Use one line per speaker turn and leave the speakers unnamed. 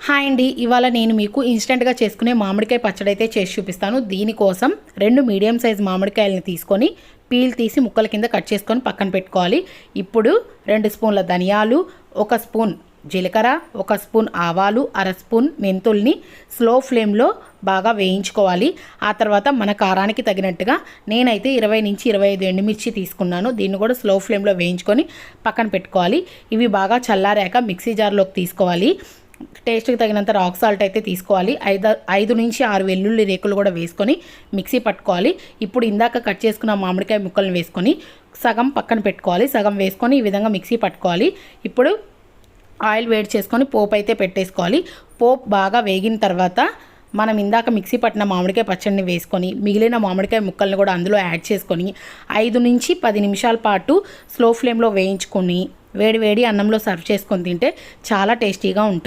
Hi అండి, ఇవాళ నేను మీకు ఇన్స్టెంట్గా చేసుకునే మామిడికాయ పచ్చడి అయితే చేసి చూపిస్తాను. దీనికోసం 2 మీడియం సైజ్ మామిడికాయలని తీసుకొని పీల్ తీసి ముక్కల కింద కట్ చేసుకొని పక్కన పెట్టుకోవాలి. ఇప్పుడు 2 స్పూన్ల ధనియాలు, 1 స్పూన్ జీలకర్ర, 1 స్పూన్ ఆవాలు, 1/2 స్పూన్ మెంతుల్ని స్లో ఫ్లేమ్లో బాగా వేయించుకోవాలి. ఆ తర్వాత మన కారానికి తగినట్టుగా నేనైతే 20 నుంచి 25 ఎండుమిర్చి తీసుకున్నాను. దీన్ని కూడా స్లో ఫ్లేమ్లో వేయించుకొని పక్కన పెట్టుకోవాలి. ఇవి బాగా చల్లారాక మిక్సీ జార్లోకి తీసుకోవాలి. టేస్ట్కి తగినంత రాక్ సాల్ట్ అయితే తీసుకోవాలి. 5 నుంచి 6 వెల్లుల్లి రేకులు కూడా వేసుకొని మిక్సీ పట్టుకోవాలి. ఇప్పుడు ఇందాక కట్ చేసుకున్న మామిడికాయ ముక్కలను వేసుకొని సగం పక్కన పెట్టుకోవాలి. సగం వేసుకొని ఈ విధంగా మిక్సీ పట్టుకోవాలి. ఇప్పుడు ఆయిల్ వేడి చేసుకొని పోపు అయితే పెట్టేసుకోవాలి. పోపు బాగా వేగిన తర్వాత మనం ఇందాక మిక్సీ పట్టిన మామిడికాయ పచ్చడిని వేసుకొని మిగిలిన మామిడికాయ ముక్కల్ని కూడా అందులో యాడ్ చేసుకొని 5 నుంచి 10 నిమిషాల పాటు స్లో ఫ్లేమ్లో వేయించుకొని వేడి వేడి అన్నంలో సర్వ్ చేసుకొని తింటే చాలా టేస్టీగా ఉంటుంది.